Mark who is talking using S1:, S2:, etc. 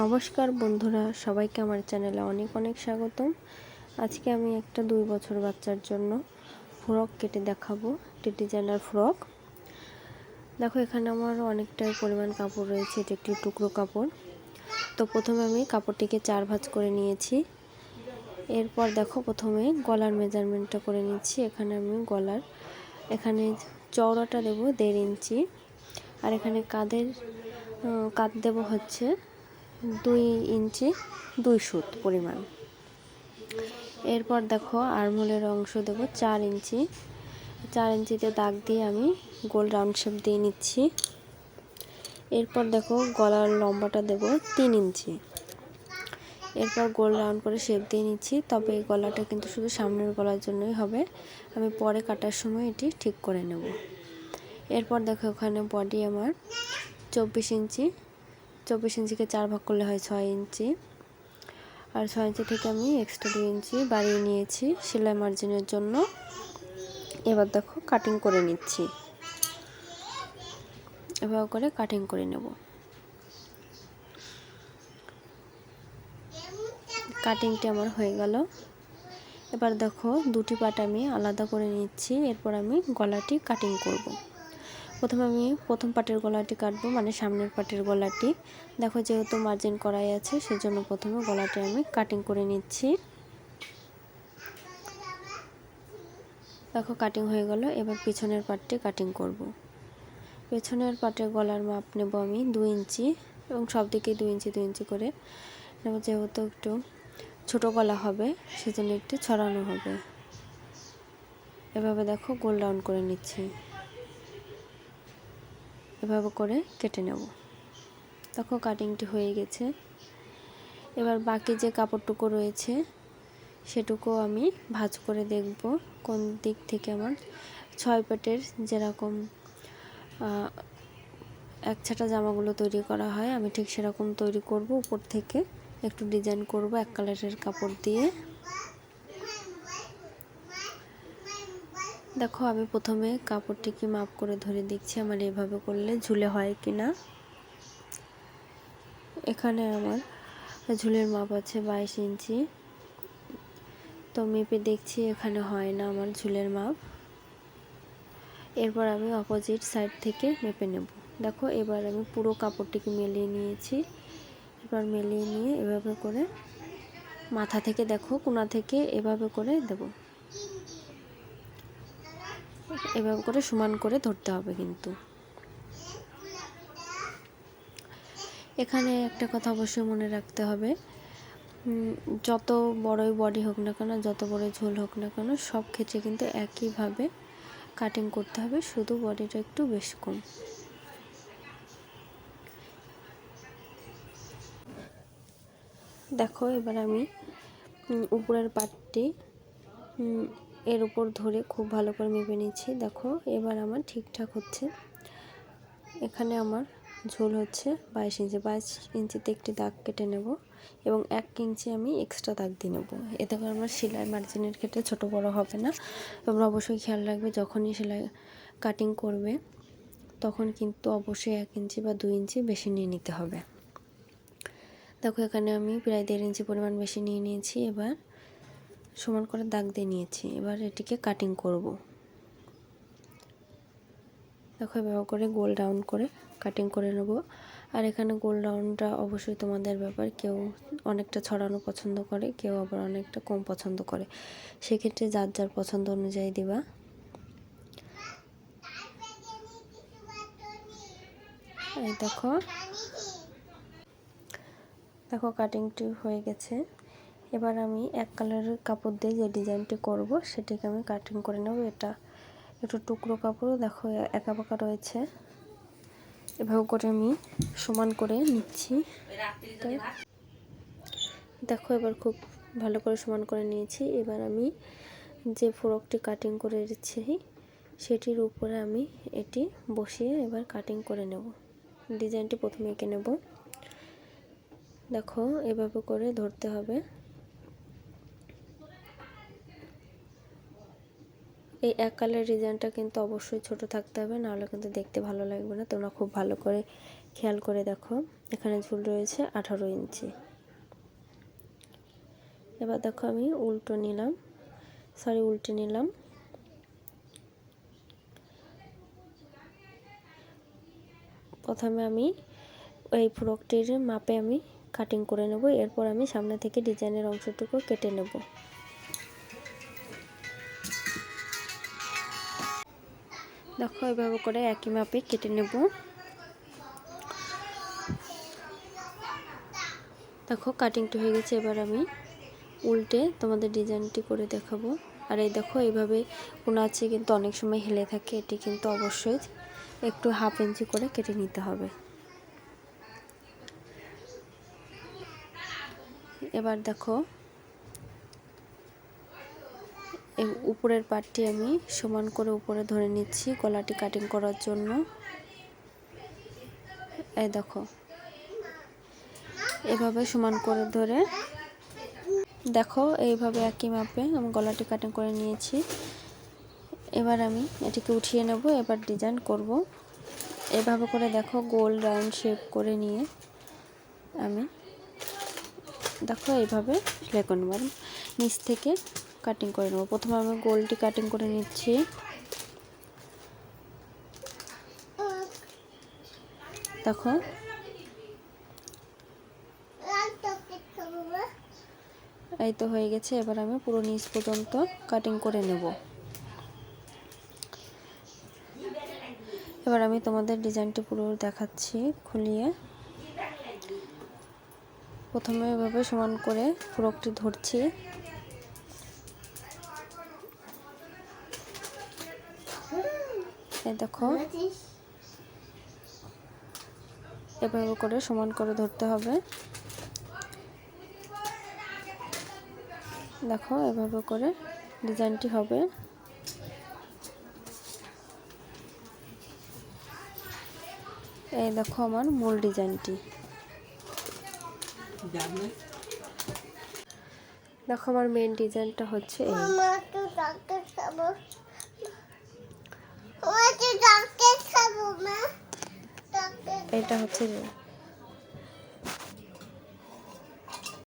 S1: নমস্কার বন্ধুরা, সবাইকে আমার চ্যানেলে অনেক অনেক স্বাগতম। আজকে আমি একটা 2 বছর বাচ্চার জন্য ফ্রক কেটে দেখাবো, ডিজাইনার ফ্রক। দেখো এখানে আমার অনেকটাই পরিমাণ কাপড় রয়েছে, এটা একটি টুকরো কাপড়। তো প্রথমে আমি কাপড়টিকে 4 ভাঁজ করে নিয়েছি। এরপর দেখো প্রথমে গলার মেজারমেন্টটা করে নিচ্ছি। এখানে আমি এখানে চওড়াটা দেব 1.5 ইঞ্চি, আর এখানে কাঁধ দেব হচ্ছে 2 ইঞ্চি 2 সুত পরিমাণ। এরপর দেখো আর্মহোলের অংশ দেব 4 ইঞ্চি। 4 ইঞ্চিতে দাগ দিয়ে আমি গোল রাউন্ড শেপ দিয়ে নিচ্ছি। এরপর দেখো গলার লম্বাটা দেব 3 ইঞ্চি। এরপর গোল রাউন্ড করে শেপ দিয়ে নিচ্ছি। তবে এই গলাটা কিন্তু শুধু সামনের গলার জন্যই হবে, আমি পরে কাটার সময় এটি ঠিক করে নেব। এরপর দেখো ওখানে বডি আমার 24 ইঞ্চি। 24 ইঞ্চিকে 4 ভাগ করলে হয় 6 ইঞ্চি, আর 6 ইঞ্চি থেকে আমি এক্সট্রা 2 ইঞ্চি বাড়িয়ে নিয়েছি সেলাই মার্জিনের জন্য। এবার দেখো কাটিং করে নিচ্ছি, এভাবে করে কাটিং করে নেব। কাটিংটি আমার হয়ে গেল। এবার দেখো দুটি পার্ট আমি আলাদা করে নিচ্ছি। এরপর আমি গলাটি কাটিং করব। প্রথমে আমি প্রথম পার্টের গলাটি কাটবো, মানে সামনের পার্টের গলাটি। দেখো যেহেতু মার্জিন করাই আছে, সেজন্য প্রথমে গলাটি আমি কাটিং করে নিচ্ছি। দেখো কাটিং হয়ে গেল। এবার পিছনের পার্টটি কাটিং করব। পেছনের পার্টের গলার মাপ নেব আমি 2 ইঞ্চি, এবং সব দিকে 2 ইঞ্চি 2 ইঞ্চি করে নেব। যেহেতু একটু ছোট গলা হবে, সেজন্য একটু ছড়ানো হবে। এভাবে দেখো গোল রাউন্ড করে নিচ্ছি, এভাবে করে কেটে নেব। দেখো কাটিংটি হয়ে গেছে। এবার বাকি যে কাপড়টুকু রয়েছে সেটুকু আমি ভাঁজ করে দেখব কোন দিক থেকে আমার 6 পেটের যেরকম এক ছাটা জামাগুলো তৈরি করা হয়, আমি ঠিক সেরকম তৈরি করব। উপর থেকে একটু ডিজাইন করব এক কালারের কাপড় দিয়ে। দেখো আমি প্রথমে কাপড়টিকে মাপ করে ধরে দেখছি আমার এভাবে করলে ঝুলে হয় কিনা। এখানে আমার ঝুলের মাপ আছে 22 ইঞ্চি। তো মেপে দেখছি এখানে হয় না আমার ঝুলের মাপ। এরপর আমি অপোজিট সাইড থেকে মেপে নেব। দেখো এবার আমি পুরো কাপড়টিকে মেলিয়ে নিয়েছি। এবার মেলিয়ে নিয়ে এভাবে করে মাথা থেকে দেখো কোণা থেকে এভাবে করে দেব। এভাবে করে সমান করে ধরতে হবে। কিন্তু এখানে একটা কথা অবশ্যই মনে রাখতে হবে, যত বড়ই বডি হোক না কেন, যত বড় ঝোল হোক না কেন, সব ক্ষেত্রে কিন্তু একইভাবে কাটিং করতে হবে, শুধু বডিটা একটু বেশ কম। দেখো এবার আমি উপরের পার্টটি এর উপর ধরে খুব ভালো করে মেপে নিচ্ছি। দেখো এবার আমার ঠিকঠাক হচ্ছে। এখানে আমার ঝোল হচ্ছে 22 ইঞ্চি। 22 ইঞ্চিতে একটি দাগ কেটে নেব, এবং 1 ইঞ্চি আমি এক্সট্রা দাগ দিয়ে নেব। এতে করে আমার সেলাই মার্জিনের ক্ষেত্রে ছোট বড় হবে না। তোমরা অবশ্যই খেয়াল রাখবে, যখনই সেলাই কাটিং করবে তখন কিন্তু অবশ্যই 1 ইঞ্চি বা 2 ইঞ্চি বেশি নিয়ে নিতে হবে। দেখো এখানে আমি প্রায় 1.5 ইঞ্চি পরিমাণ বেশি নিয়ে নিয়েছি। এবার সমান করে দাগ দিয়ে নিয়েছি। এবার এটিকে কাটিং করব। দেখো এভাবে করে গোল রাউন্ড করে কাটিং করে নেব। আর এখানে গোল রাউন্ডটা অবশ্যই তোমাদের ব্যাপার, কেউ অনেকটা ছড়ানো পছন্দ করে, কেউ আবার অনেকটা কম পছন্দ করে, সেক্ষেত্রে যার যার পছন্দ অনুযায়ী দিবা। এই দেখো কাটিংটি হয়ে গেছে। এবার আমি এক কালারের কাপড় দিয়ে যে ডিজাইনটি করব সেটিকে আমি কাটিং করে নেব। এটা একটু টুকরো কাপড়, দেখো একা বাঁকা রয়েছে। এভাবে করে আমি সমান করে নিচ্ছি। দেখো এবার খুব ভালো করে সমান করে নিয়েছি। এবার আমি যে ফ্রকটি কাটিং করে রেখেছি সেটির উপরে আমি এটি বসিয়ে এবার কাটিং করে নেব। ডিজাইনটি প্রথমে এঁকে নেব। দেখো এভাবে করে ধরতে হবে। এই এক কালার ডিজাইনটা কিন্তু অবশ্যই ছোট থাকতে হবে, নাহলে কিন্তু দেখতে ভালো লাগবে না। তোমরা খুব ভালো করে খেয়াল করে দেখো, এখানে ঝুল রয়েছে 18 ইঞ্চি। এবার দেখো আমি উল্টে নিলাম। প্রথমে আমি এই ফ্রকটির মাপে আমি কাটিং করে নেব, এরপর আমি সামনে থেকে ডিজাইনের অংশটুকু কেটে নেব। দেখো এভাবে করে একই মাপে কেটে নেব। দেখো কাটিংটি হয়ে গেছে। এবার আমি উল্টে তোমাদের ডিজাইনটি করে দেখাবো। আর এই দেখো এইভাবে কোন আছে কিন্তু অনেক সময় হেলে থাকে, এটি কিন্তু অবশ্যই একটু 1/2 ইঞ্চি করে কেটে নিতে হবে। এবার দেখো এই উপরের পাটটি আমি সমান করে উপরে ধরে নিচ্ছি গলাটি কাটিং করার জন্য। এই দেখো এভাবে সমান করে ধরে দেখো এইভাবে একই মাপে আমি গলাটি কাটিং করে নিয়েছি। এবার আমি এটিকে উঠিয়ে নেব, এবার ডিজাইন করব। এভাবে করে দেখো গোল রাউন্ড শেপ করে নিয়ে আমি দেখো এইভাবে সেলাই করে নেব, নিচ থেকে কাটিং করে নেব। প্রথমে আমি গোলটি কাটিং করে নিচ্ছি। দেখো এই তো হয়ে গেছে। এবার আমি পুরো নিচ পর্যন্ত কাটিং করে নেব। এবার আমি তোমাদের ডিজাইনটি পুরো দেখাচ্ছি খুলিয়ে। প্রথমে এভাবে সমান করে ফ্রকটি ধরছি। এই দেখো এভাবে করে সমান করে ধরতে হবে। দেখো এভাবে করে ডিজাইনটি হবে। এই দেখো আমার মূল ডিজাইনটি। দেখো আমার মেন ডিজাইনটা হচ্ছে এটা হচ্ছে